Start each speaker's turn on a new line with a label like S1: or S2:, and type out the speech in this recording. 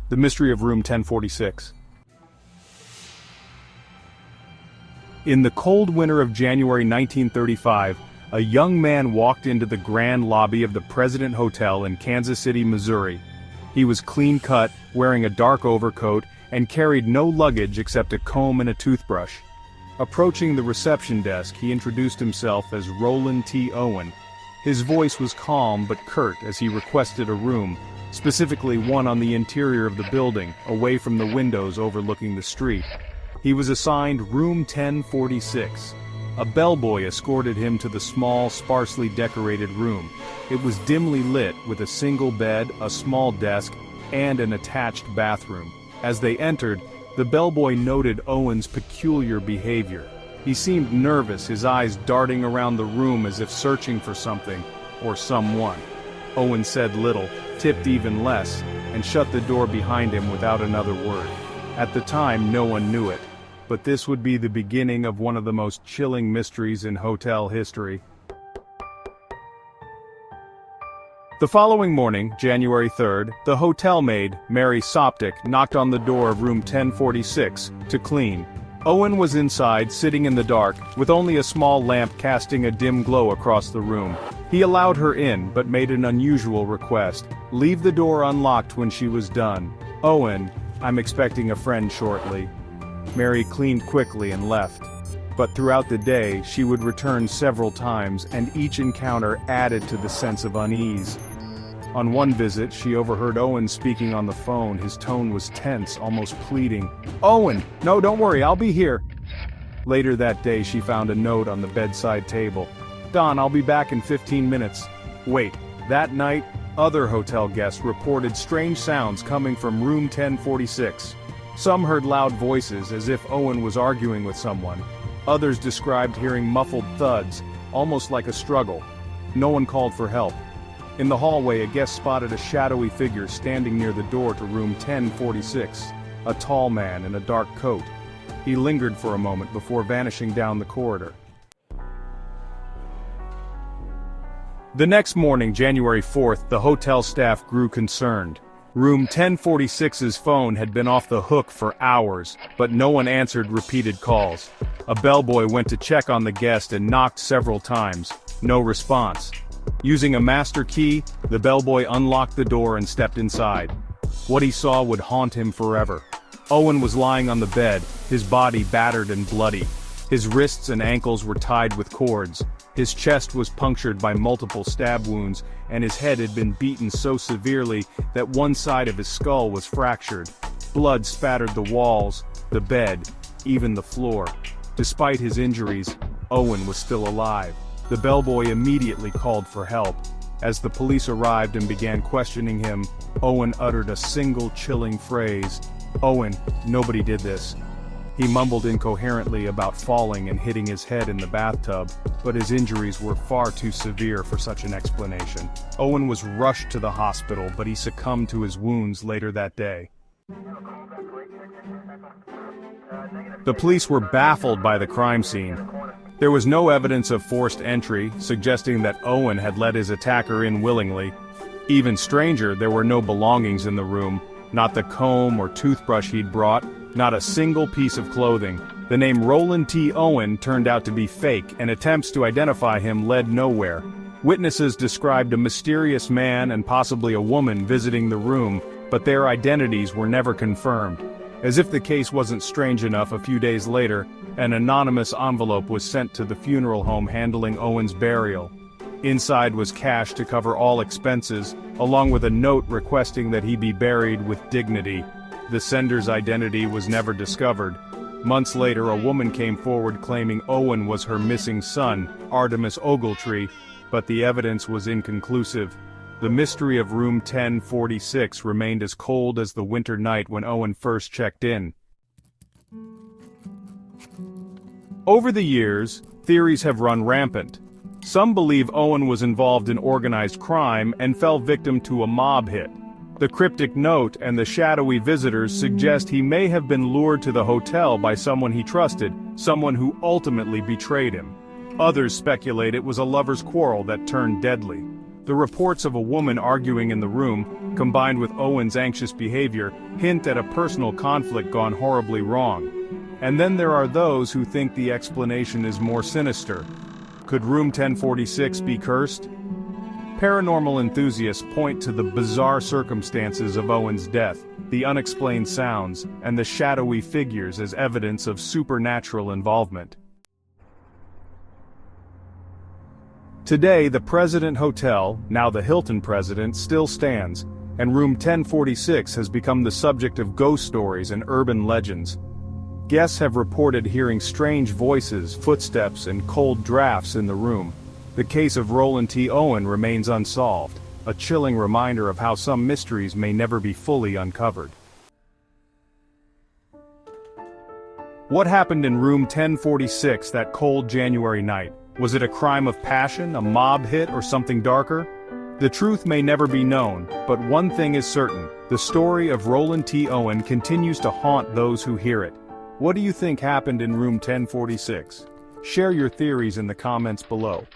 S1: The mystery of room 1046. In the cold winter of January 1935, a young man walked into the grand lobby of the President Hotel in Kansas City, Missouri. He was clean-cut, wearing a dark overcoat, and carried no luggage except a comb and a toothbrush. Approaching the reception desk, he introduced himself as Roland T. Owen. His voice was calm but curt as he requested a room, specifically one on the interior of the building, away from the windows overlooking the street. He was assigned room 1046. A bellboy escorted him to the small, sparsely decorated room. It was dimly lit with a single bed, a small desk, and an attached bathroom. As they entered, the bellboy noted Owen's peculiar behavior. He seemed nervous, his eyes darting around the room as if searching for something, or someone. Owen said little, tipped even less, and shut the door behind him without another word. At the time, no one knew it, but this would be the beginning of one of the most chilling mysteries in hotel history. The following morning, January 3rd, the hotel maid, Mary Soptic, knocked on the door of room 1046 to clean. Owen was inside, sitting in the dark, with only a small lamp casting a dim glow across the room. He allowed her in, but made an unusual request: leave the door unlocked when she was done. "Owen, I'm expecting a friend shortly." Mary cleaned quickly and left. But throughout the day, she would return several times, and each encounter added to the sense of unease. On one visit, she overheard Owen speaking on the phone. His tone was tense, almost pleading. "Owen, no, don't worry, I'll be here." Later that day, she found a note on the bedside table. "Don, I'll be back in 15 minutes. Wait, that night, other hotel guests reported strange sounds coming from room 1046. Some heard loud voices, as if Owen was arguing with someone. Others described hearing muffled thuds, almost like a struggle. No one called for help. In the hallway, a guest spotted a shadowy figure standing near the door to room 1046, a tall man in a dark coat. He lingered for a moment before vanishing down the corridor. The next morning, January 4th, the hotel staff grew concerned. Room 1046's phone had been off the hook for hours, but no one answered repeated calls. A bellboy went to check on the guest and knocked several times. No response. Using a master key, the bellboy unlocked the door and stepped inside. What he saw would haunt him forever. Owen was lying on the bed, his body battered and bloody. His wrists and ankles were tied with cords. His chest was punctured by multiple stab wounds, and his head had been beaten so severely that one side of his skull was fractured. Blood spattered the walls, the bed, even the floor. Despite his injuries, Owen was still alive. The bellboy immediately called for help. As the police arrived and began questioning him, Owen uttered a single chilling phrase: "Owen, nobody did this." He mumbled incoherently about falling and hitting his head in the bathtub, but his injuries were far too severe for such an explanation. Owen was rushed to the hospital, but he succumbed to his wounds later that day. The police were baffled by the crime scene. There was no evidence of forced entry, suggesting that Owen had let his attacker in willingly. Even stranger, there were no belongings in the room, not the comb or toothbrush he'd brought, not a single piece of clothing. The name Roland T. Owen turned out to be fake, and attempts to identify him led nowhere. Witnesses described a mysterious man and possibly a woman visiting the room, but their identities were never confirmed. As if the case wasn't strange enough, a few days later, an anonymous envelope was sent to the funeral home handling Owen's burial. Inside was cash to cover all expenses, along with a note requesting that he be buried with dignity. The sender's identity was never discovered. Months later, a woman came forward claiming Owen was her missing son, Artemis Ogletree, but the evidence was inconclusive. The mystery of room 1046 remained as cold as the winter night when Owen first checked in. Over the years, theories have run rampant. Some believe Owen was involved in organized crime and fell victim to a mob hit. The cryptic note and the shadowy visitors suggest he may have been lured to the hotel by someone he trusted, someone who ultimately betrayed him. Others speculate it was a lover's quarrel that turned deadly. The reports of a woman arguing in the room, combined with Owen's anxious behavior, hint at a personal conflict gone horribly wrong. And then there are those who think the explanation is more sinister. Could room 1046 be cursed? Paranormal enthusiasts point to the bizarre circumstances of Owen's death, the unexplained sounds, and the shadowy figures as evidence of supernatural involvement. Today, the President Hotel, now the Hilton President, still stands, and room 1046 has become the subject of ghost stories and urban legends. Guests have reported hearing strange voices, footsteps, and cold drafts in the room. The case of Roland T. Owen remains unsolved, a chilling reminder of how some mysteries may never be fully uncovered. What happened in room 1046 that cold January night? Was it a crime of passion, a mob hit, or something darker? The truth may never be known, but one thing is certain: the story of Roland T. Owen continues to haunt those who hear it. What do you think happened in room 1046? Share your theories in the comments below.